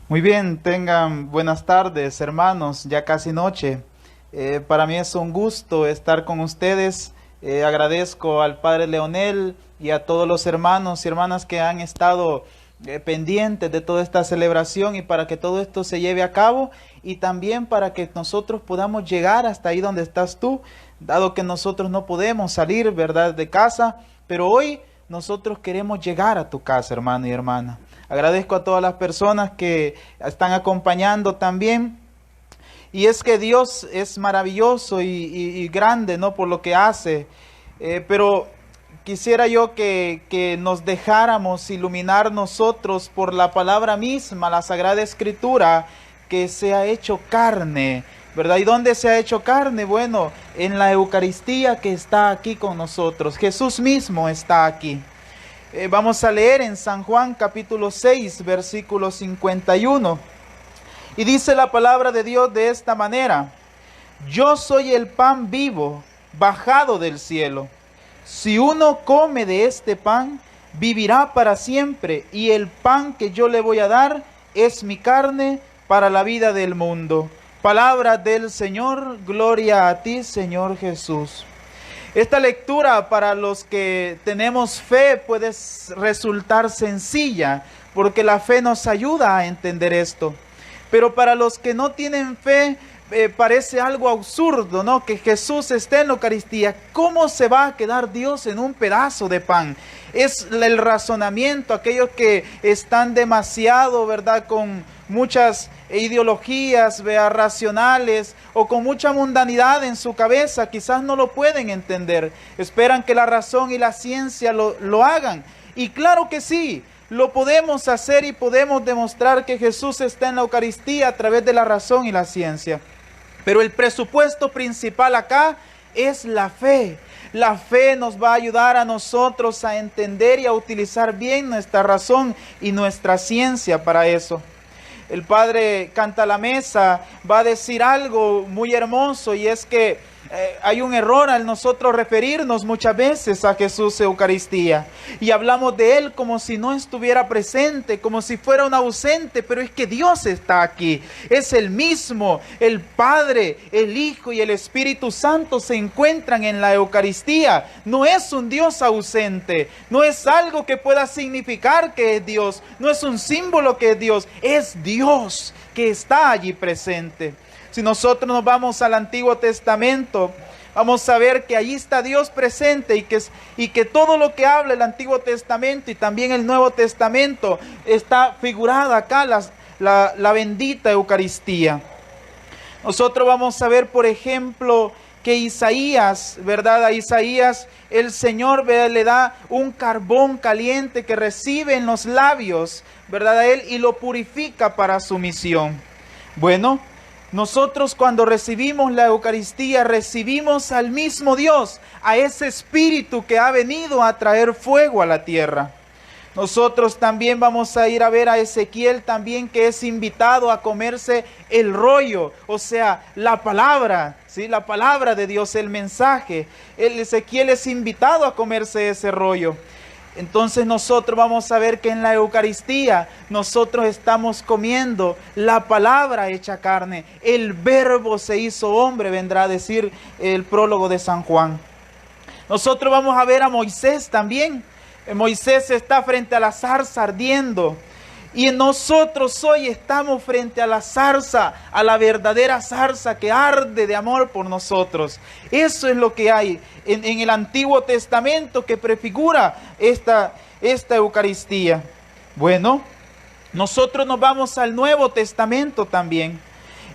Muy bien, tengan buenas tardes, hermanos, ya casi noche. Para mí es un gusto estar con ustedes. Agradezco al Padre Leonel y a todos los hermanos y hermanas que han estado pendientes de toda esta celebración y para que todo esto se lleve a cabo y también para que nosotros podamos llegar hasta ahí donde estás tú, dado que nosotros no podemos salir, ¿verdad?, de casa, pero hoy nosotros queremos llegar a tu casa, hermano y hermana. Agradezco a todas las personas que están acompañando también. Y es que Dios es maravilloso y grande, ¿no?, por lo que hace. Pero quisiera yo que nos dejáramos iluminar nosotros por la palabra misma, la Sagrada Escritura, que se ha hecho carne, ¿verdad? ¿Y dónde se ha hecho carne? Bueno, en la Eucaristía que está aquí con nosotros. Jesús mismo está aquí. Vamos a leer en San Juan capítulo 6, versículo 51. Y dice la palabra de Dios de esta manera: Yo soy el pan vivo, bajado del cielo. Si uno come de este pan, vivirá para siempre, y el pan que yo le voy a dar es mi carne para la vida del mundo. Palabra del Señor, gloria a ti, Señor Jesús. Esta lectura para los que tenemos fe puede resultar sencilla, porque la fe nos ayuda a entender esto. Pero para los que no tienen fe, parece algo absurdo, ¿no?, que Jesús esté en la Eucaristía. ¿Cómo se va a quedar Dios en un pedazo de pan? Es el razonamiento, aquellos que están demasiado, ¿verdad?, con muchas ideologías, ¿verdad?, racionales o con mucha mundanidad en su cabeza, quizás no lo pueden entender. Esperan que la razón y la ciencia lo hagan. Y claro que sí, lo podemos hacer y podemos demostrar que Jesús está en la Eucaristía a través de la razón y la ciencia. Pero el presupuesto principal acá es la fe. La fe nos va a ayudar a nosotros a entender y a utilizar bien nuestra razón y nuestra ciencia para eso. El Padre Canta la Mesa va a decir algo muy hermoso, y es que hay un error al nosotros referirnos muchas veces a Jesús Eucaristía y hablamos de Él como si no estuviera presente, como si fuera un ausente, pero es que Dios está aquí, es el mismo, el Padre, el Hijo y el Espíritu Santo se encuentran en la Eucaristía. No es un Dios ausente, no es algo que pueda significar que es Dios, no es un símbolo que es Dios, es Dios que está allí presente. Si nosotros nos vamos al Antiguo Testamento, vamos a ver que allí está Dios presente y que todo lo que habla el Antiguo Testamento y también el Nuevo Testamento está figurada acá, la bendita Eucaristía. Nosotros vamos a ver, por ejemplo, que Isaías, ¿verdad? A Isaías el Señor, ¿verdad?, le da un carbón caliente que recibe en los labios, ¿verdad?, a él, y lo purifica para su misión. Bueno, nosotros cuando recibimos la Eucaristía, recibimos al mismo Dios, a ese Espíritu que ha venido a traer fuego a la tierra. Nosotros también vamos a ir a ver a Ezequiel también, que es invitado a comerse el rollo, o sea, la palabra, ¿sí?, la palabra de Dios, el mensaje. Ezequiel es invitado a comerse ese rollo. Entonces nosotros vamos a ver que en la Eucaristía nosotros estamos comiendo la palabra hecha carne. El Verbo se hizo hombre, vendrá a decir el prólogo de San Juan. Nosotros vamos a ver a Moisés también. Moisés está frente a la zarza ardiendo. Y nosotros hoy estamos frente a la zarza, a la verdadera zarza que arde de amor por nosotros. Eso es lo que hay en el Antiguo Testamento que prefigura esta Eucaristía. Bueno, nosotros nos vamos al Nuevo Testamento también.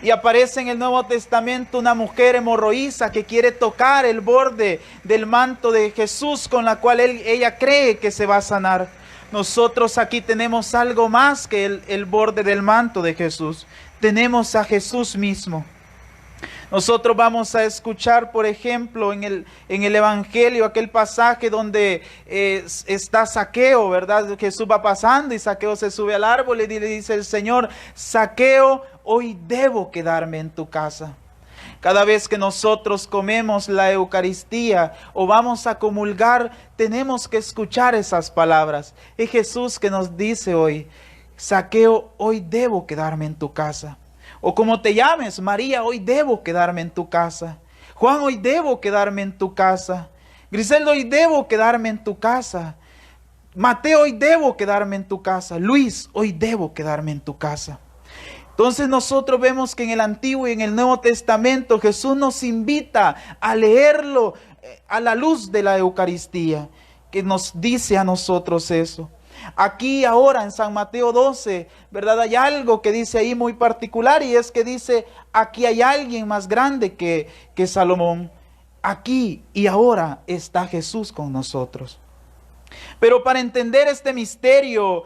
Y aparece en el Nuevo Testamento una mujer hemorroísa que quiere tocar el borde del manto de Jesús, con la cual ella cree que se va a sanar. Nosotros aquí tenemos algo más que el borde del manto de Jesús. Tenemos a Jesús mismo. Nosotros vamos a escuchar, por ejemplo, en el Evangelio, aquel pasaje donde está Zaqueo, ¿verdad? Jesús va pasando y Zaqueo se sube al árbol y le dice el Señor: Zaqueo, hoy debo quedarme en tu casa. Cada vez que nosotros comemos la Eucaristía o vamos a comulgar, tenemos que escuchar esas palabras. Es Jesús que nos dice hoy: Zaqueo, hoy debo quedarme en tu casa. O como te llames, María, hoy debo quedarme en tu casa. Juan, hoy debo quedarme en tu casa. Griselda, hoy debo quedarme en tu casa. Mateo, hoy debo quedarme en tu casa. Luis, hoy debo quedarme en tu casa. Entonces nosotros vemos que en el Antiguo y en el Nuevo Testamento Jesús nos invita a leerlo a la luz de la Eucaristía, que nos dice a nosotros eso. Aquí ahora en San Mateo 12, ¿verdad? Hay algo que dice ahí muy particular, y es que dice, aquí hay alguien más grande que Salomón. Aquí y ahora está Jesús con nosotros. Pero para entender este misterio,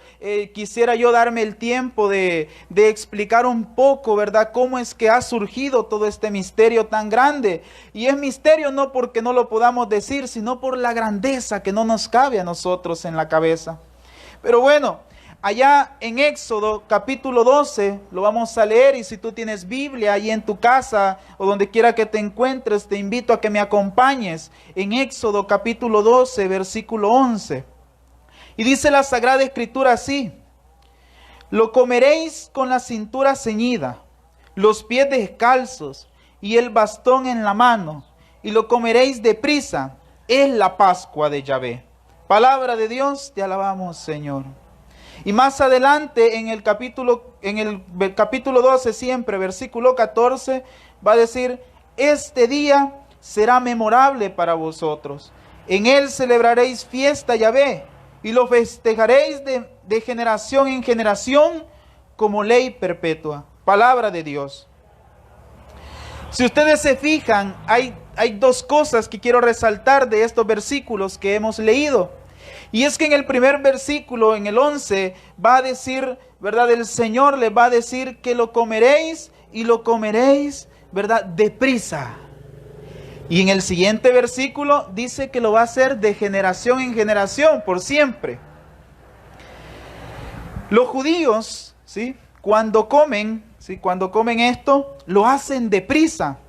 quisiera yo darme el tiempo de explicar un poco, ¿verdad?, cómo es que ha surgido todo este misterio tan grande. Y es misterio no porque no lo podamos decir, sino por la grandeza que no nos cabe a nosotros en la cabeza. Pero bueno, allá en Éxodo capítulo 12, lo vamos a leer, y si tú tienes Biblia ahí en tu casa o donde quiera que te encuentres, te invito a que me acompañes en Éxodo capítulo 12, versículo 11. Y dice la Sagrada Escritura así: lo comeréis con la cintura ceñida, los pies descalzos y el bastón en la mano, y lo comeréis deprisa, es la Pascua de Yahvé. Palabra de Dios, te alabamos, Señor. Y más adelante en el capítulo 12 siempre, versículo 14, va a decir: este día será memorable para vosotros. En él celebraréis fiesta a Yahvé, y lo festejaréis de generación en generación como ley perpetua. Palabra de Dios. Si ustedes se fijan, hay dos cosas que quiero resaltar de estos versículos que hemos leído. Y es que en el primer versículo, en el 11, va a decir, ¿verdad? El Señor les va a decir que lo comeréis, y lo comeréis, ¿verdad?, deprisa. Y en el siguiente versículo dice que lo va a hacer de generación en generación, por siempre. Los judíos, ¿sí?, cuando comen esto, lo hacen deprisa.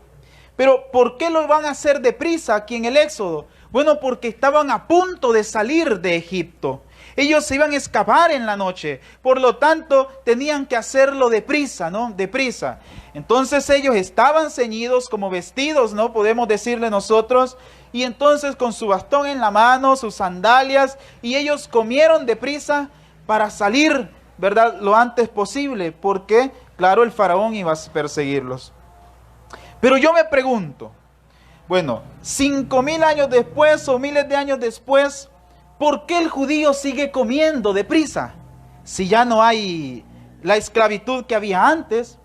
Pero ¿por qué lo van a hacer deprisa aquí en el Éxodo? Bueno, porque estaban a punto de salir de Egipto. Ellos se iban a escapar en la noche. Por lo tanto, tenían que hacerlo deprisa, ¿no? Deprisa. Entonces ellos estaban ceñidos como vestidos, ¿no? Podemos decirle nosotros. Y entonces con su bastón en la mano, sus sandalias. Y ellos comieron deprisa para salir, ¿verdad?, lo antes posible. Porque, claro, el faraón iba a perseguirlos. Pero yo me pregunto, bueno, 5.000 años después o miles de años después, ¿por qué el judío sigue comiendo deprisa? Si ya no hay la esclavitud que había antes,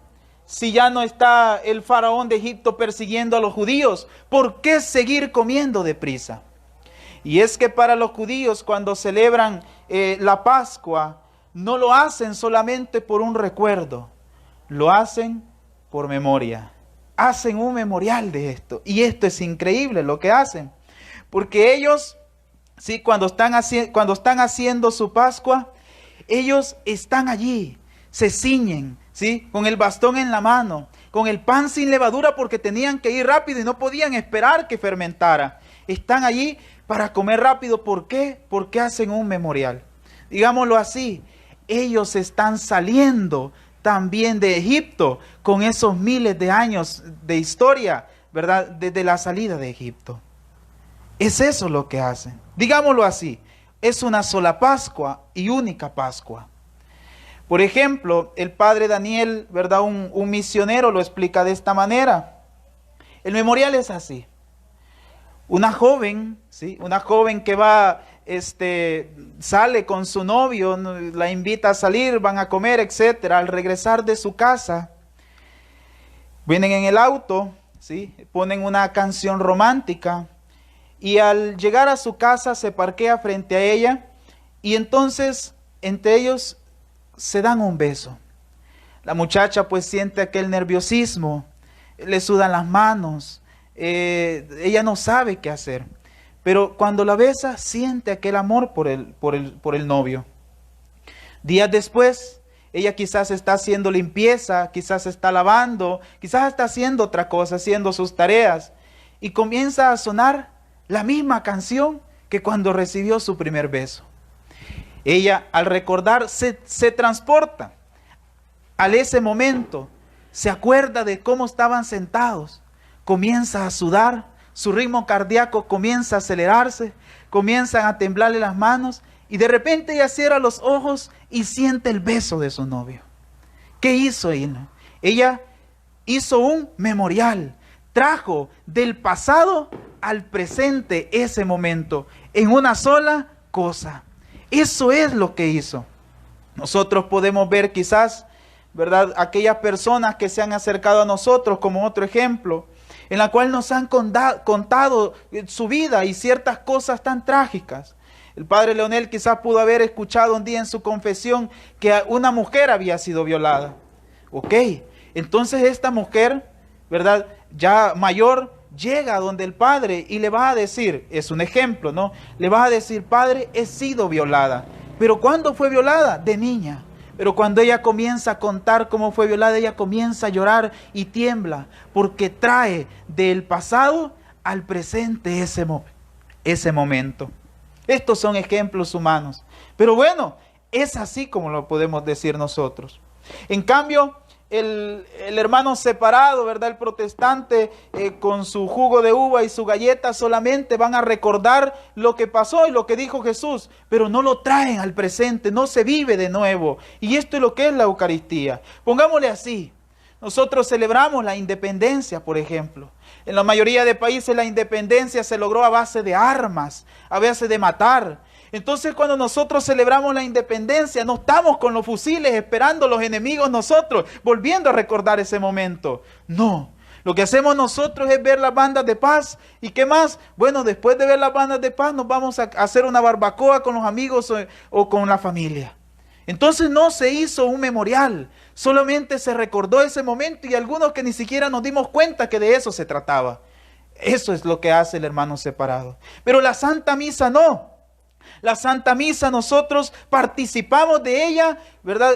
si ya no está el faraón de Egipto persiguiendo a los judíos, ¿por qué seguir comiendo deprisa? Y es que para los judíos, cuando celebran la Pascua, no lo hacen solamente por un recuerdo, lo hacen por memoria. Hacen un memorial de esto. Y esto es increíble lo que hacen. Porque ellos, ¿sí?, cuando están haciendo su Pascua, ellos están allí, se ciñen, ¿sí?, con el bastón en la mano, con el pan sin levadura, porque tenían que ir rápido y no podían esperar que fermentara. Están allí para comer rápido. ¿Por qué? Porque hacen un memorial. Digámoslo así, ellos están saliendo también de Egipto, con esos miles de años de historia, ¿verdad?, desde la salida de Egipto. Es eso lo que hacen. Digámoslo así, es una sola Pascua y única Pascua. Por ejemplo, el padre Daniel, ¿verdad?, un misionero lo explica de esta manera. El memorial es así. Una joven, ¿sí?, una joven que va, sale con su novio, la invita a salir, van a comer, etcétera. Al regresar de su casa, vienen en el auto, ¿sí?, ponen una canción romántica, y al llegar a su casa se parquea frente a ella, y entonces entre ellos se dan un beso. La muchacha pues siente aquel nerviosismo, le sudan las manos, ella no sabe qué hacer. Pero cuando la besa, siente aquel amor por el novio. Días después, ella quizás está haciendo limpieza, quizás está lavando, quizás está haciendo otra cosa, haciendo sus tareas. Y comienza a sonar la misma canción que cuando recibió su primer beso. Ella, al recordar, se transporta a ese momento, se acuerda de cómo estaban sentados, comienza a sudar, su ritmo cardíaco comienza a acelerarse, comienzan a temblarle las manos, y de repente ella cierra los ojos y siente el beso de su novio. ¿Qué hizo ella? Ella hizo un memorial, trajo del pasado al presente ese momento, en una sola cosa. Eso es lo que hizo. Nosotros podemos ver quizás, ¿verdad?, aquellas personas que se han acercado a nosotros como otro ejemplo, en la cual nos han contado su vida y ciertas cosas tan trágicas. El padre Leonel quizás pudo haber escuchado un día en su confesión que una mujer había sido violada. Ok, entonces esta mujer, ¿verdad?, ya mayor, llega donde el padre y le va a decir, es un ejemplo, ¿no? Le va a decir: padre, he sido violada. ¿Pero cuándo fue violada? De niña. Pero cuando ella comienza a contar cómo fue violada, ella comienza a llorar y tiembla, porque trae del pasado al presente ese momento. Estos son ejemplos humanos. Pero bueno, es así como lo podemos decir nosotros. En cambio, el hermano separado, ¿verdad?, el protestante, con su jugo de uva y su galleta, solamente van a recordar lo que pasó y lo que dijo Jesús, pero no lo traen al presente, no se vive de nuevo. Y esto es lo que es la Eucaristía. Pongámosle así: nosotros celebramos la independencia, por ejemplo. En la mayoría de países la independencia se logró a base de armas, a base de matar. Entonces, cuando nosotros celebramos la independencia, no estamos con los fusiles esperando a los enemigos nosotros, volviendo a recordar ese momento. No, lo que hacemos nosotros es ver las bandas de paz. ¿Y qué más? Bueno, después de ver las bandas de paz, nos vamos a hacer una barbacoa con los amigos o con la familia. Entonces no se hizo un memorial, solamente se recordó ese momento, y algunos que ni siquiera nos dimos cuenta que de eso se trataba. Eso es lo que hace el hermano separado. Pero la Santa Misa no. La Santa Misa nosotros participamos de ella, ¿verdad?,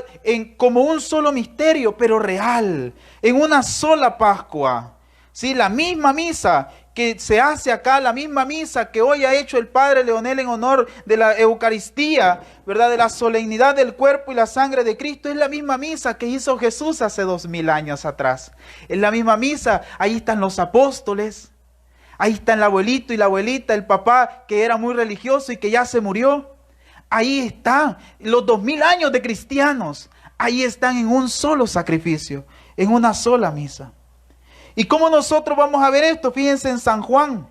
como un solo misterio, pero real, en una sola Pascua. ¿Sí? La misma misa que se hace acá, la misma misa que hoy ha hecho el padre Leonel en honor de la Eucaristía, ¿verdad?, de la solemnidad del cuerpo y la sangre de Cristo, es la misma misa que hizo Jesús hace 2000 años atrás. Es la misma misa, ahí están los apóstoles, ahí está el abuelito y la abuelita, el papá que era muy religioso y que ya se murió. Ahí están los 2000 años de cristianos, ahí están en un solo sacrificio, en una sola misa. ¿Y cómo nosotros vamos a ver esto? Fíjense en San Juan.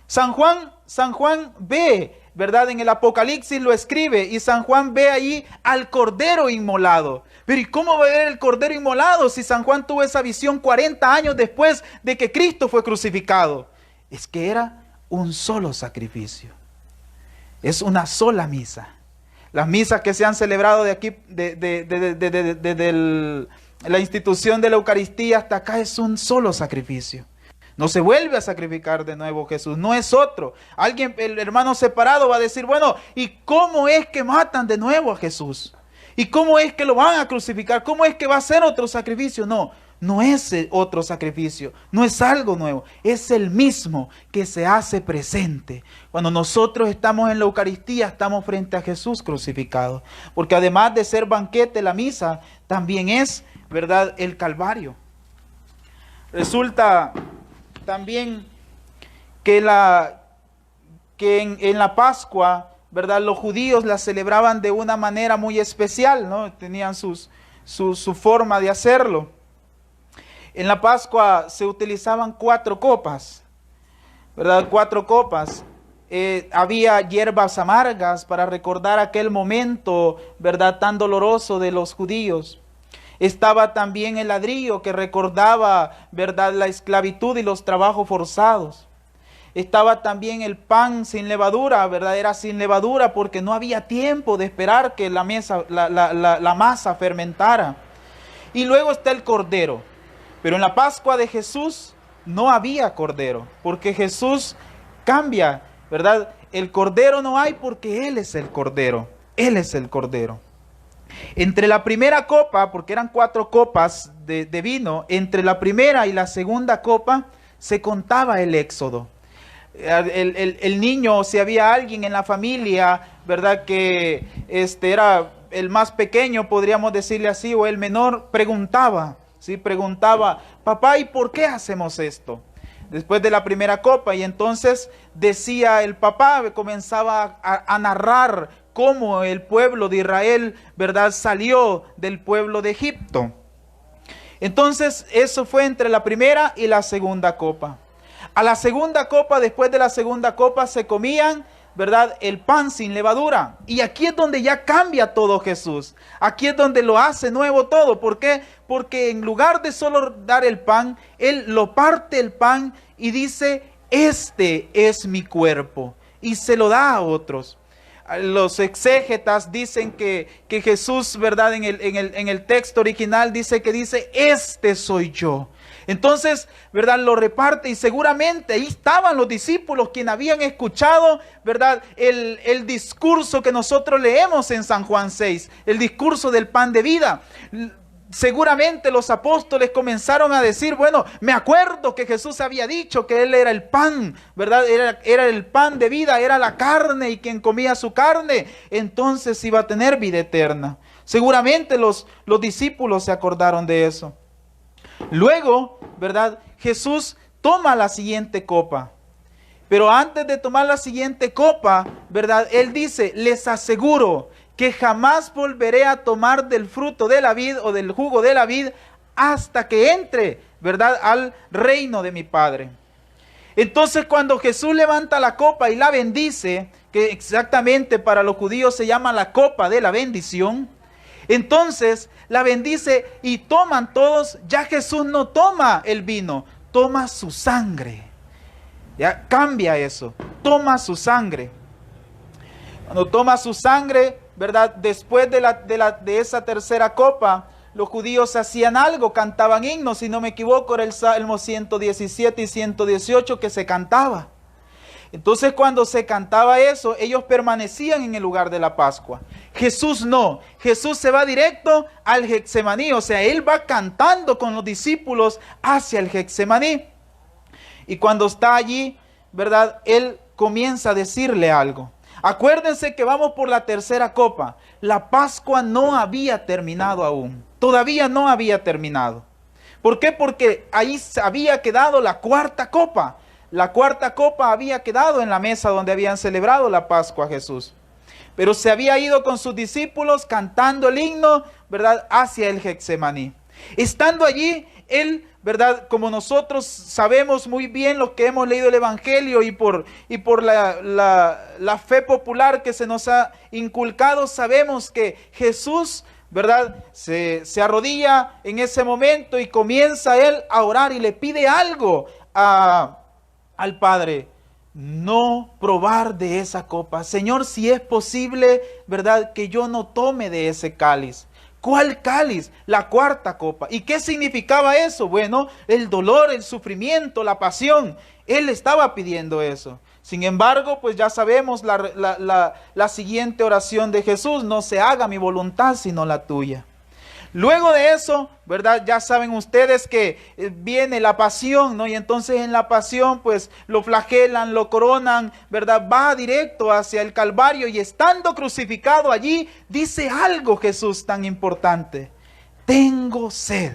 San Juan ve, ¿verdad?, en el Apocalipsis lo escribe, y San Juan ve ahí al Cordero inmolado. Pero ¿y cómo va a ver el Cordero inmolado si San Juan tuvo esa visión 40 años después de que Cristo fue crucificado? Es que era un solo sacrificio. Es una sola misa. Las misas que se han celebrado de aquí, de la institución de la Eucaristía hasta acá, es un solo sacrificio. No se vuelve a sacrificar de nuevo Jesús, no es otro. El hermano separado va a decir: bueno, ¿y cómo es que matan de nuevo a Jesús? ¿Y cómo es que lo van a crucificar? ¿Cómo es que va a ser otro sacrificio? No, no es otro sacrificio, no es algo nuevo, es el mismo que se hace presente. Cuando nosotros estamos en la Eucaristía, estamos frente a Jesús crucificado. Porque además de ser banquete, la misa también es, ¿verdad?, el Calvario. Resulta también que en la Pascua, ¿verdad?, los judíos la celebraban de una manera muy especial, ¿no? Tenían su forma de hacerlo. En la Pascua se utilizaban 4 copas, ¿verdad? 4 copas. Había hierbas amargas para recordar aquel momento, ¿verdad?, tan doloroso de los judíos. Estaba también el ladrillo que recordaba, ¿verdad?, la esclavitud y los trabajos forzados. Estaba también el pan sin levadura, ¿verdad? Era sin levadura porque no había tiempo de esperar que la masa fermentara. Y luego está el cordero. Pero en la Pascua de Jesús no había cordero, porque Jesús cambia, ¿verdad? El cordero no hay porque Él es el cordero. Él es el cordero. Entre la primera copa, porque eran 4 copas de vino, entre la primera y la segunda copa se contaba el éxodo. El niño, si había alguien en la familia, ¿verdad? Que era el más pequeño, podríamos decirle así, o el menor, preguntaba, ¿sí? Preguntaba, papá, ¿y por qué hacemos esto? Después de la primera copa, y entonces decía el papá, comenzaba a narrar cómo el pueblo de Israel, ¿verdad?, salió del pueblo de Egipto. Entonces, eso fue entre la primera y la segunda copa. A la segunda copa, después de la segunda copa, se comían, ¿verdad?, el pan sin levadura. Y aquí es donde ya cambia todo Jesús. Aquí es donde lo hace nuevo todo. ¿Por qué? Porque en lugar de solo dar el pan, Él lo parte el pan y dice, este es mi cuerpo. Y se lo da a otros. Los exégetas dicen que Jesús, ¿verdad?, en el texto original dice, este soy yo. Entonces, ¿verdad?, lo reparte, y seguramente ahí estaban los discípulos quienes habían escuchado, ¿verdad?, el discurso que nosotros leemos en San Juan 6, el discurso del pan de vida. Seguramente los apóstoles comenzaron a decir, bueno, me acuerdo que Jesús había dicho que Él era el pan, ¿verdad? Era el pan de vida, era la carne, y quien comía su carne, entonces iba a tener vida eterna. Seguramente los discípulos se acordaron de eso. Luego, ¿verdad?, Jesús toma la siguiente copa. Pero antes de tomar la siguiente copa, ¿verdad?, Él dice, les aseguro que jamás volveré a tomar del fruto de la vid o del jugo de la vid hasta que entre, ¿verdad?, al reino de mi Padre. Entonces, cuando Jesús levanta la copa y la bendice, que exactamente para los judíos se llama la copa de la bendición, entonces la bendice y toman todos. Ya Jesús no toma el vino, toma su sangre. Ya cambia eso, toma su sangre. Cuando toma su sangre, ¿verdad?, después de esa tercera copa, los judíos hacían algo, cantaban himnos, si no me equivoco, era el Salmo 117 y 118 que se cantaba. Entonces, cuando se cantaba eso, ellos permanecían en el lugar de la Pascua. Jesús no, Jesús se va directo al Getsemaní, o sea, Él va cantando con los discípulos hacia el Getsemaní. Y cuando está allí, ¿verdad?, Él comienza a decirle algo. Acuérdense que vamos por la tercera copa. La Pascua no había terminado aún. Todavía no había terminado. ¿Por qué? Porque ahí había quedado la cuarta copa. La cuarta copa había quedado en la mesa donde habían celebrado la Pascua a Jesús. Pero se había ido con sus discípulos cantando el himno, ¿verdad?, hacia el Getsemaní. Estando allí, Él, ¿verdad?, como nosotros sabemos muy bien los que hemos leído el Evangelio y por la fe popular que se nos ha inculcado, sabemos que Jesús, ¿verdad?, se arrodilla en ese momento y comienza Él a orar y le pide algo al Padre. No probar de esa copa. Señor, si es posible, ¿verdad?, que yo no tome de ese cáliz. ¿Cuál cáliz? La cuarta copa. ¿Y qué significaba eso? Bueno, el dolor, el sufrimiento, la pasión. Él estaba pidiendo eso. Sin embargo, pues ya sabemos la siguiente oración de Jesús: no se haga mi voluntad sino la tuya. Luego de eso, ¿verdad?, ya saben ustedes que viene la pasión, ¿no? Y entonces en la pasión, pues lo flagelan, lo coronan, ¿verdad? Va directo hacia el Calvario, y estando crucificado allí, dice algo Jesús tan importante: tengo sed.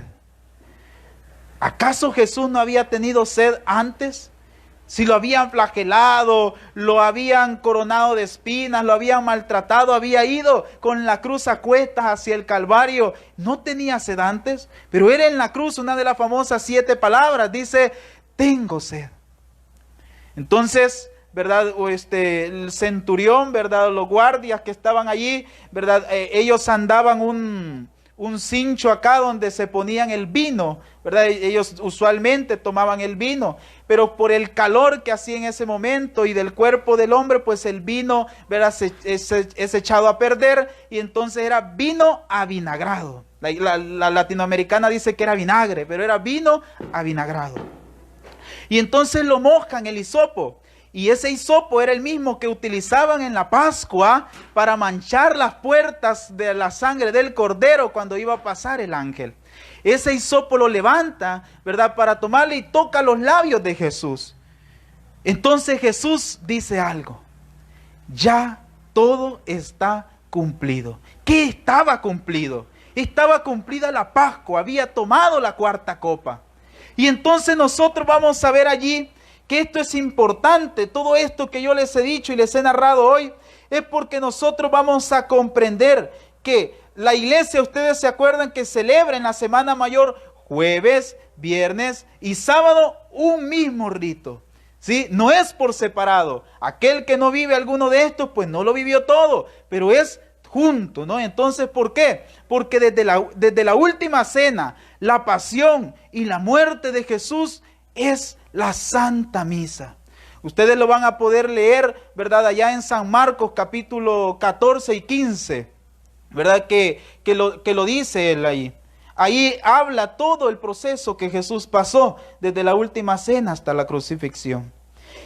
¿Acaso Jesús no había tenido sed antes? Si lo habían flagelado, lo habían coronado de espinas, lo habían maltratado, había ido con la cruz a cuestas hacia el Calvario, ¿no tenía sed antes? Pero él en la cruz, una de las famosas 7 palabras, dice: tengo sed. Entonces, ¿verdad?, el centurión, ¿verdad?, los guardias que estaban allí, ¿verdad?, ellos andaban un cincho acá donde se ponían el vino, ¿verdad? Ellos usualmente tomaban el vino, pero por el calor que hacía en ese momento y del cuerpo del hombre, pues el vino, ¿verdad?, es echado a perder, y entonces era vino avinagrado. La latinoamericana dice que era vinagre, pero era vino avinagrado. Y entonces lo mojan el hisopo. Y ese hisopo era el mismo que utilizaban en la Pascua para manchar las puertas de la sangre del cordero cuando iba a pasar el ángel. Ese hisopo lo levanta, ¿verdad?, para tomarle, y toca los labios de Jesús. Entonces Jesús dice algo: ya todo está cumplido. ¿Qué estaba cumplido? Estaba cumplida la Pascua, había tomado la cuarta copa. Y entonces nosotros vamos a ver allí que esto es importante. Todo esto que yo les he dicho y les he narrado hoy es porque nosotros vamos a comprender que la iglesia, ustedes se acuerdan que celebra en la Semana Mayor jueves, viernes y sábado un mismo rito. ¿Sí? No es por separado. Aquel que no vive alguno de estos, pues no lo vivió todo, pero es junto, ¿no? Entonces, ¿por qué? Porque desde la última cena, la pasión y la muerte de Jesús es la Santa Misa. Ustedes lo van a poder leer, ¿verdad? Allá en San Marcos capítulo 14 y 15, ¿verdad? Que lo dice él ahí. Ahí habla todo el proceso que Jesús pasó desde la última cena hasta la crucifixión.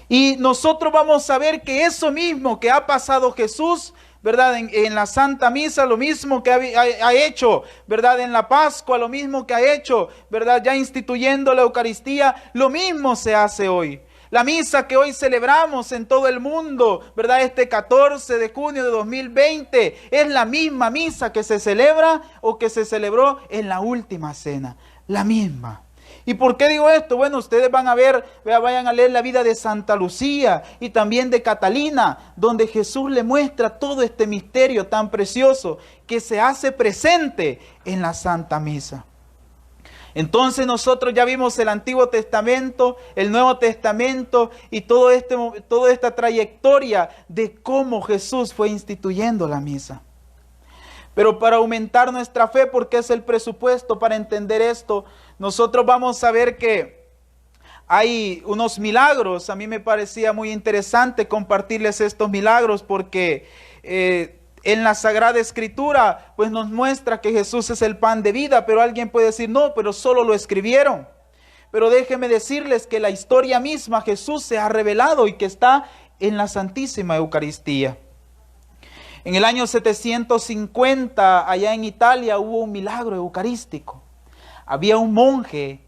Y nosotros vamos a ver que eso mismo que ha pasado Jesús, ¿verdad? En la Santa Misa, lo mismo que ha hecho, ¿verdad? En la Pascua, lo mismo que ha hecho, ¿verdad? Ya instituyendo la Eucaristía, lo mismo se hace hoy. La misa que hoy celebramos en todo el mundo, ¿verdad? Este 14 de junio de 2020 es la misma misa que se celebra o que se celebró en la última cena. La misma. ¿Y por qué digo esto? Bueno, ustedes van a ver, vayan a leer la vida de Santa Lucía y también de Catalina, donde Jesús le muestra todo este misterio tan precioso que se hace presente en la Santa Misa. Entonces nosotros ya vimos el Antiguo Testamento, el Nuevo Testamento y toda esta trayectoria de cómo Jesús fue instituyendo la misa. Pero para aumentar nuestra fe, porque es el presupuesto para entender esto, nosotros vamos a ver que hay unos milagros. A mí me parecía muy interesante compartirles estos milagros porque en la Sagrada Escritura pues nos muestra que Jesús es el pan de vida, pero alguien puede decir, no, pero solo lo escribieron. Pero déjenme decirles que la historia misma Jesús se ha revelado y que está en la Santísima Eucaristía. En el año 750, allá en Italia, hubo un milagro eucarístico. Había un monje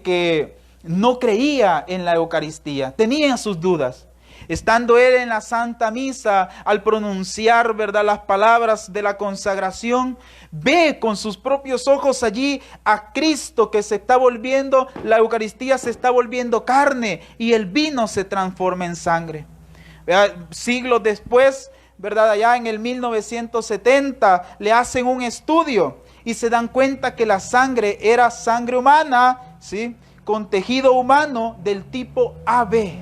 que no creía en la Eucaristía, tenía sus dudas. Estando él en la Santa Misa, al pronunciar, ¿verdad?, las palabras de la consagración, ve con sus propios ojos allí a Cristo que se está volviendo, la Eucaristía se está volviendo carne y el vino se transforma en sangre. Siglos después, ¿verdad?, allá en el 1970 le hacen un estudio y se dan cuenta que la sangre era sangre humana, ¿sí?, con tejido humano del tipo AB.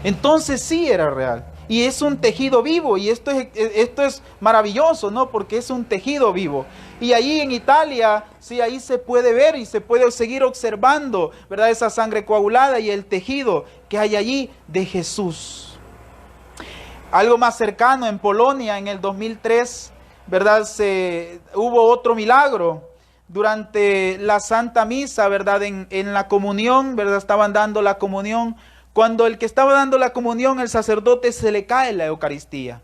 Entonces sí era real. Y es un tejido vivo. Y esto es maravilloso, ¿no? Porque es un tejido vivo. Y ahí en Italia, sí, ahí se puede ver y se puede seguir observando, ¿verdad?, esa sangre coagulada y el tejido que hay allí de Jesús. Algo más cercano, en Polonia, en el 2003, ¿verdad?, hubo otro milagro. Durante la Santa Misa, ¿verdad?, en la comunión, ¿verdad?, estaban dando la comunión. Cuando el que estaba dando la comunión, el sacerdote, se le cae la Eucaristía.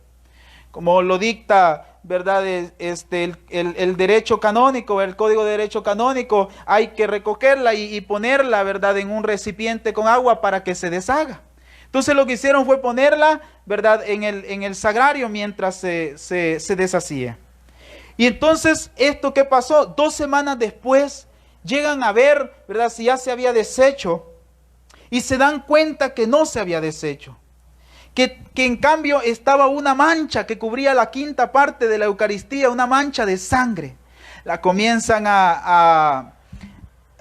Como lo dicta, ¿verdad?, el derecho canónico, el Código de Derecho Canónico, hay que recogerla y ponerla, ¿verdad?, en un recipiente con agua para que se deshaga. Entonces lo que hicieron fue ponerla, ¿verdad?, en el sagrario mientras se deshacía. Y entonces, ¿esto qué pasó? 2 semanas después, llegan a ver, ¿verdad?, si ya se había deshecho. Y se dan cuenta que no se había deshecho. Que en cambio estaba una mancha que cubría la 5ª parte de la Eucaristía, una mancha de sangre. La comienzan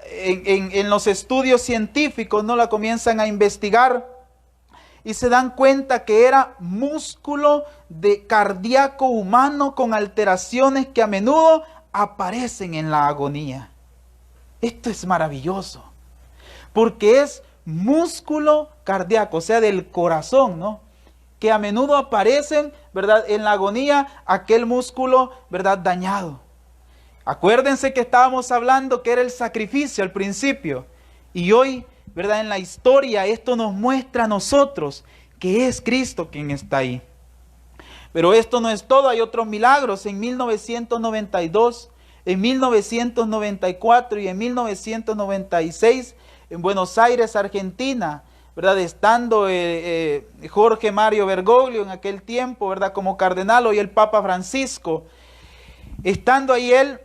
en los estudios científicos, ¿no?, la comienzan a investigar. Y se dan cuenta que era músculo cardíaco humano con alteraciones que a menudo aparecen en la agonía. Esto es maravilloso, porque es músculo cardíaco, o sea, del corazón, ¿no?, que a menudo aparecen, ¿verdad?, en la agonía, aquel músculo, ¿verdad?, dañado. Acuérdense que estábamos hablando que era el sacrificio al principio, y hoy, ¿verdad?, en la historia esto nos muestra a nosotros que es Cristo quien está ahí. Pero esto no es todo, hay otros milagros. En 1992, en 1994 y en 1996, en Buenos Aires, Argentina, ¿verdad? Estando Jorge Mario Bergoglio en aquel tiempo, ¿verdad? Como cardenal, hoy el Papa Francisco, estando ahí él,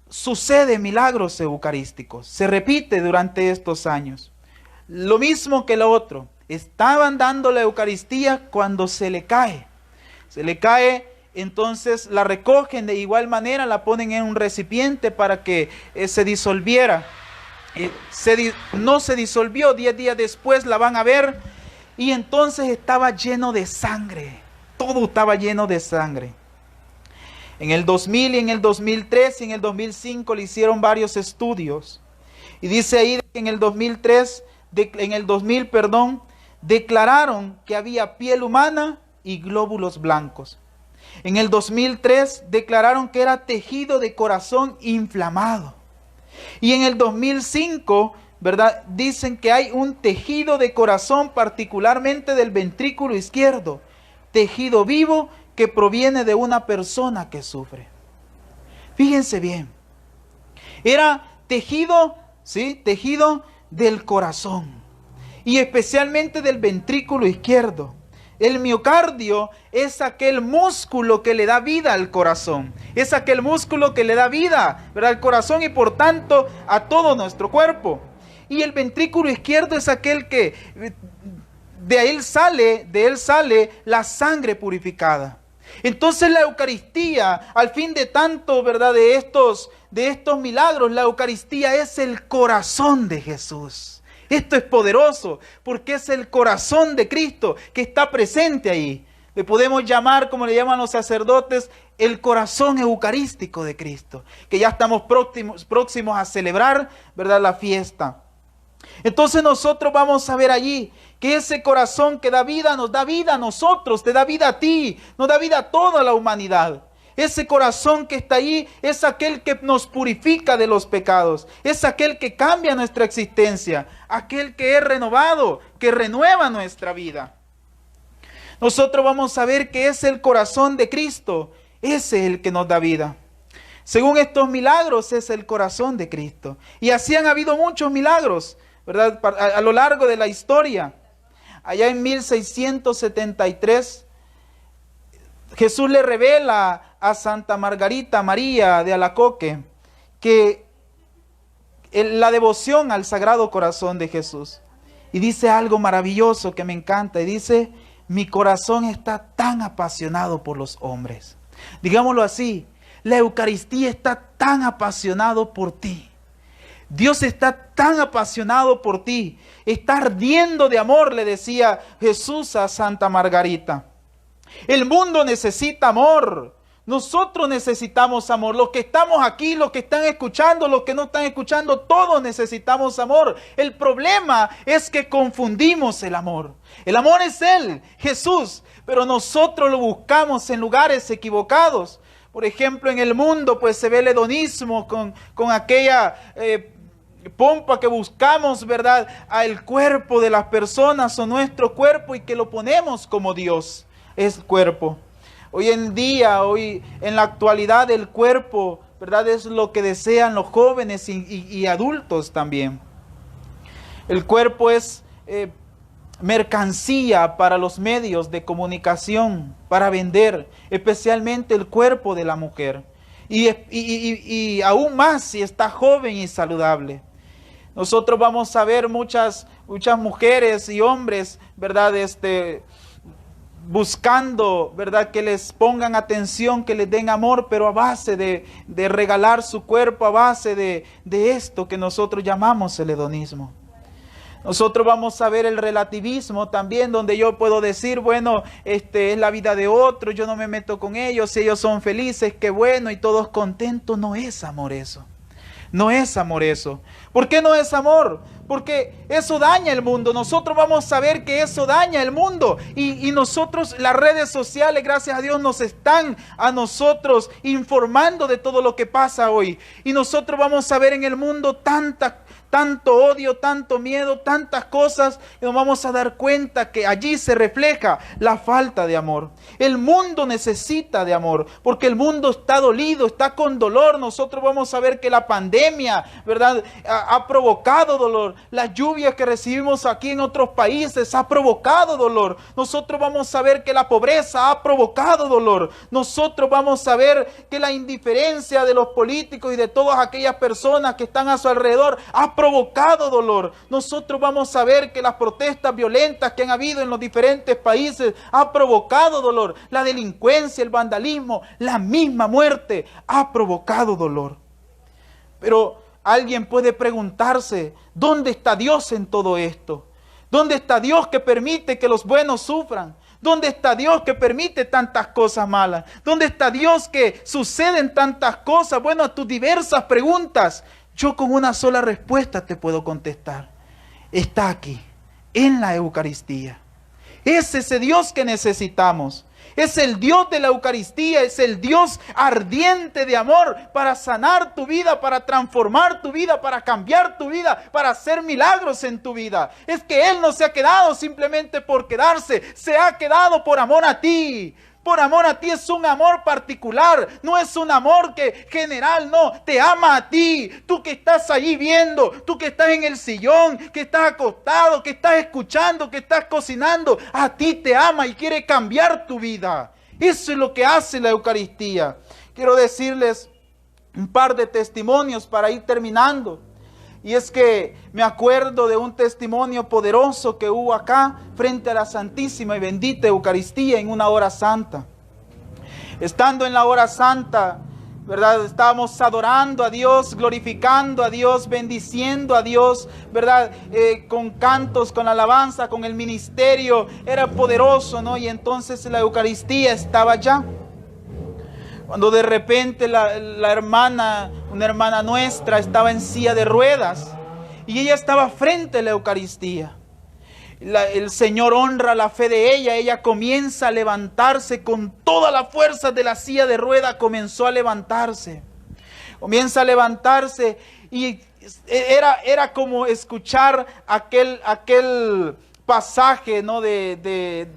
sucede milagros eucarísticos, se repite durante estos años. Lo mismo que lo otro, estaban dando la Eucaristía cuando se le cae, entonces la recogen de igual manera, la ponen en un recipiente para que se disolviera. No se disolvió, 10 días después la van a ver y entonces estaba lleno de sangre, todo estaba lleno de sangre. En el 2000 y en el 2003 y en el 2005 le hicieron varios estudios y dice ahí que en el 2000, declararon que había piel humana y glóbulos blancos. En el 2003 declararon que era tejido de corazón inflamado. Y en el 2005, ¿verdad? Dicen que hay un tejido de corazón particularmente del ventrículo izquierdo, tejido vivo que proviene de una persona que sufre. Fíjense bien, era tejido, ¿sí? Tejido del corazón y especialmente del ventrículo izquierdo. El miocardio es aquel músculo que le da vida al corazón. Es aquel músculo que le da vida, ¿verdad?, al corazón y por tanto a todo nuestro cuerpo. Y el ventrículo izquierdo es aquel que de él sale la sangre purificada. Entonces la Eucaristía, al fin de tanto, ¿verdad?, de estos milagros, la Eucaristía es el corazón de Jesús. Esto es poderoso porque es el corazón de Cristo que está presente ahí. Le podemos llamar, como le llaman los sacerdotes, el corazón eucarístico de Cristo, que ya estamos próximos a celebrar, ¿verdad?, la fiesta. Entonces nosotros vamos a ver allí que ese corazón que da vida nos da vida a nosotros, te da vida a ti, nos da vida a toda la humanidad. Ese corazón que está ahí es aquel que nos purifica de los pecados, es aquel que cambia nuestra existencia, aquel que es renovado, que renueva nuestra vida. Nosotros vamos a ver que es el corazón de Cristo, ese es el que nos da vida. Según estos milagros es el corazón de Cristo. Y así han habido muchos milagros, ¿verdad?, a lo largo de la historia. Allá en 1673, Jesús le revela a Santa Margarita María de Alacoque que la devoción al Sagrado Corazón de Jesús. Y dice algo maravilloso que me encanta. Y dice, mi corazón está tan apasionado por los hombres. Digámoslo así, la Eucaristía está tan apasionado por ti. Dios está tan apasionado por ti. Está ardiendo de amor, le decía Jesús a Santa Margarita. El mundo necesita amor. Nosotros necesitamos amor. Los que estamos aquí, los que están escuchando, los que no están escuchando, todos necesitamos amor. El problema es que confundimos el amor. El amor es Él, Jesús, pero nosotros lo buscamos en lugares equivocados. Por ejemplo, en el mundo pues se ve el hedonismo con aquella pompa que buscamos, ¿verdad?, al cuerpo de las personas o nuestro cuerpo y que lo ponemos como Dios es cuerpo. Hoy en la actualidad, el cuerpo, ¿verdad?, es lo que desean los jóvenes y adultos también. El cuerpo es mercancía para los medios de comunicación, para vender, especialmente el cuerpo de la mujer. Y aún más si está joven y saludable. Nosotros vamos a ver muchas mujeres y hombres, ¿verdad?, buscando, ¿verdad?, que les pongan atención, que les den amor, pero a base de regalar su cuerpo, a base de esto que nosotros llamamos el hedonismo. Nosotros vamos a ver el relativismo también, donde yo puedo decir, bueno, es la vida de otros, yo no me meto con ellos, si ellos son felices, qué bueno, y todos contentos. No es amor eso. No es amor eso. ¿Por qué no es amor? Porque eso daña el mundo. Nosotros vamos a ver que eso daña el mundo. Y nosotros, las redes sociales, gracias a Dios, nos están a nosotros informando de todo lo que pasa hoy. Y nosotros vamos a ver en el mundo tanto odio, tanto miedo, tantas cosas, y nos vamos a dar cuenta que allí se refleja la falta de amor. El mundo necesita de amor, porque el mundo está dolido, está con dolor. Nosotros vamos a ver que la pandemia, ¿verdad?, ha provocado dolor. Las lluvias que recibimos aquí en otros países ha provocado dolor. Nosotros vamos a ver que la pobreza ha provocado dolor. Nosotros vamos a ver que la indiferencia de los políticos y de todas aquellas personas que están a su alrededor ha provocado dolor. Nosotros vamos a ver que las protestas violentas que han habido en los diferentes países ha provocado dolor. La delincuencia, el vandalismo, la misma muerte ha provocado dolor. Pero alguien puede preguntarse, ¿dónde está Dios en todo esto? ¿Dónde está Dios que permite que los buenos sufran? ¿Dónde está Dios que permite tantas cosas malas? ¿Dónde está Dios que suceden tantas cosas? Bueno, a tus diversas preguntas, yo con una sola respuesta te puedo contestar. Está aquí, en la Eucaristía. Es ese Dios que necesitamos. Es el Dios de la Eucaristía, es el Dios ardiente de amor para sanar tu vida, para transformar tu vida, para cambiar tu vida, para hacer milagros en tu vida. Es que Él no se ha quedado simplemente por quedarse, se ha quedado por amor a ti. Por amor a ti, es un amor particular, no es un amor que general, no, te ama a ti, tú que estás allí viendo, tú que estás en el sillón, que estás acostado, que estás escuchando, que estás cocinando, a ti te ama y quiere cambiar tu vida. Eso es lo que hace la Eucaristía. Quiero decirles un par de testimonios para ir terminando. Y es que me acuerdo de un testimonio poderoso que hubo acá frente a la Santísima y Bendita Eucaristía en una hora santa. Estando en la hora santa, ¿verdad?, estábamos adorando a Dios, glorificando a Dios, bendiciendo a Dios, ¿verdad?, con cantos, con alabanza, con el ministerio. Era poderoso, ¿no? Y entonces la Eucaristía estaba allá. Cuando de repente la hermana, una hermana nuestra, estaba en silla de ruedas y ella estaba frente a la Eucaristía. El Señor honra la fe de ella. Ella comienza a levantarse con toda la fuerza de la silla de ruedas. Comenzó a levantarse. Comienza a levantarse y era como escuchar aquel pasaje, ¿no?, de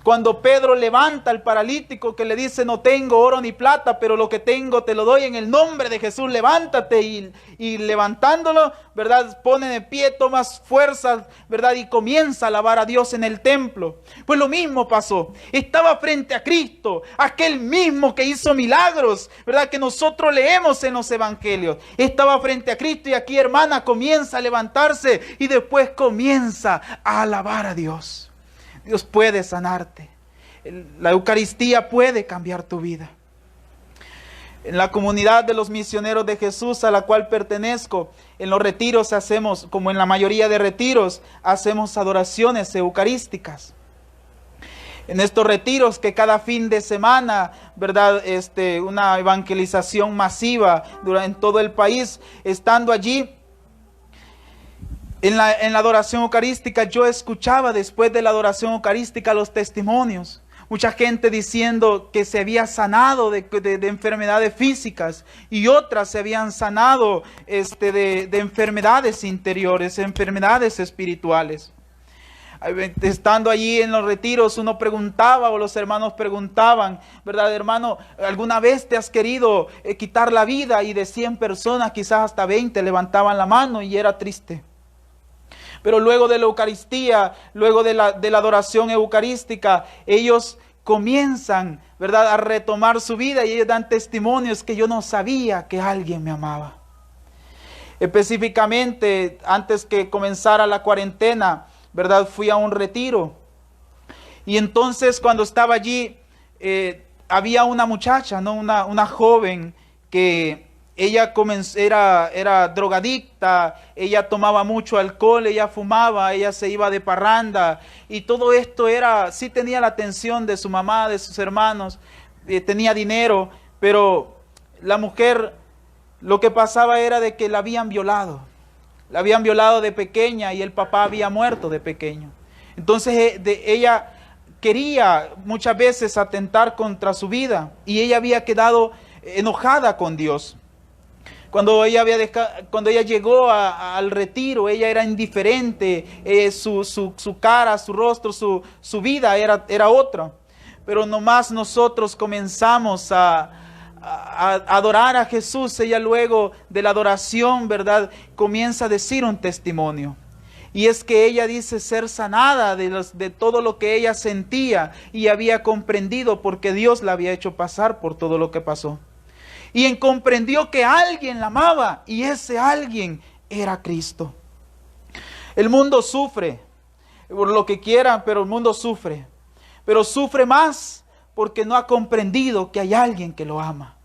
cuando Pedro levanta al paralítico, que le dice: no tengo oro ni plata, pero lo que tengo te lo doy en el nombre de Jesús, levántate. Y levantándolo, ¿verdad?, pone de pie, toma fuerzas, ¿verdad?, y comienza a alabar a Dios en el templo. Pues lo mismo pasó. Estaba frente a Cristo, aquel mismo que hizo milagros, ¿verdad?, que nosotros leemos en los evangelios. Estaba frente a Cristo y aquí, hermana, comienza a levantarse y después comienza a alabar a Dios. Dios puede sanarte. La Eucaristía puede cambiar tu vida. En la comunidad de los misioneros de Jesús a la cual pertenezco, en los retiros hacemos, como en la mayoría de retiros, hacemos adoraciones eucarísticas. En estos retiros que cada fin de semana, ¿verdad?, una evangelización masiva en todo el país, estando allí, en la adoración eucarística, yo escuchaba después de la adoración eucarística los testimonios. Mucha gente diciendo que se había sanado de enfermedades físicas y otras se habían sanado de enfermedades interiores, enfermedades espirituales. Estando allí en los retiros, uno preguntaba, o los hermanos preguntaban, ¿verdad, hermano? ¿Alguna vez te has querido quitar la vida? Y de 100 personas, quizás hasta 20 levantaban la mano y era triste. Pero luego de la Eucaristía, luego de la adoración eucarística, ellos comienzan, ¿verdad?, a retomar su vida y ellos dan testimonios que yo no sabía que alguien me amaba. Específicamente, antes que comenzara la cuarentena, ¿verdad?, fui a un retiro. Y entonces cuando estaba allí, había una muchacha, ¿no?, una joven que ella era drogadicta, ella tomaba mucho alcohol, ella fumaba, ella se iba de parranda y todo esto sí tenía la atención de su mamá, de sus hermanos, tenía dinero, pero la mujer, lo que pasaba era de que la habían violado de pequeña y el papá había muerto de pequeño. Entonces ella quería muchas veces atentar contra su vida y ella había quedado enojada con Dios. Cuando ella llegó al retiro, ella era indiferente, su cara, su rostro, su vida era otra. Pero nomás nosotros comenzamos a adorar a Jesús, ella luego de la adoración, ¿verdad?, comienza a decir un testimonio. Y es que ella dice ser sanada de todo lo que ella sentía y había comprendido porque Dios la había hecho pasar por todo lo que pasó. Y comprendió que alguien la amaba y ese alguien era Cristo. El mundo sufre por lo que quieran, pero el mundo sufre. Pero sufre más porque no ha comprendido que hay alguien que lo ama.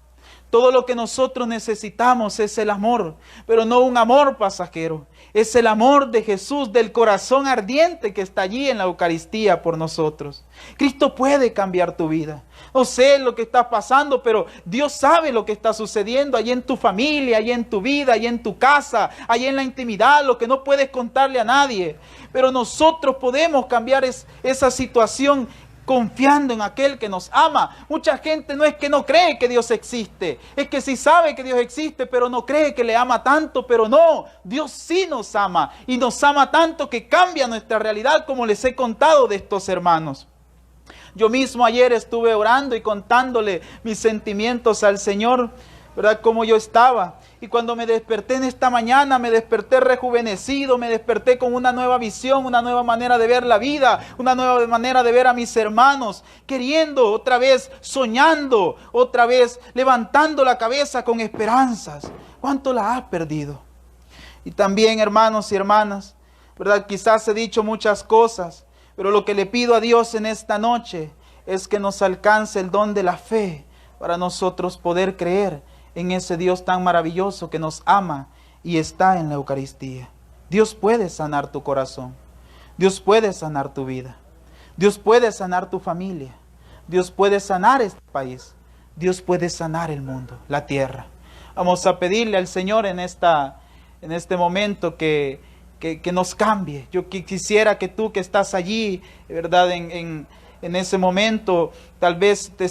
Todo lo que nosotros necesitamos es el amor, pero no un amor pasajero. Es el amor de Jesús, del corazón ardiente que está allí en la Eucaristía por nosotros. Cristo puede cambiar tu vida. No sé lo que está pasando, pero Dios sabe lo que está sucediendo allí en tu familia, allí en tu vida, allí en tu casa, allí en la intimidad, lo que no puedes contarle a nadie. Pero nosotros podemos cambiar esa situación confiando en aquel que nos ama. Mucha gente no es que no cree que Dios existe, es que sí sabe que Dios existe, pero no cree que le ama tanto. Pero no, Dios sí nos ama y nos ama tanto que cambia nuestra realidad, como les he contado de estos hermanos. Yo mismo ayer estuve orando y contándole mis sentimientos al Señor, ¿verdad?, cómo yo estaba. Y cuando me desperté en esta mañana, me desperté rejuvenecido, me desperté con una nueva visión, una nueva manera de ver la vida, una nueva manera de ver a mis hermanos, queriendo otra vez, soñando, otra vez levantando la cabeza con esperanzas. ¿Cuánto la has perdido? Y también, hermanos y hermanas, ¿verdad?, quizás he dicho muchas cosas, pero lo que le pido a Dios en esta noche es que nos alcance el don de la fe para nosotros poder creer en ese Dios tan maravilloso que nos ama y está en la Eucaristía. Dios puede sanar tu corazón. Dios puede sanar tu vida. Dios puede sanar tu familia. Dios puede sanar este país. Dios puede sanar el mundo, la tierra. Vamos a pedirle al Señor en este momento que nos cambie. Yo quisiera que tú que estás allí, ¿verdad?, en ese momento, tal vez te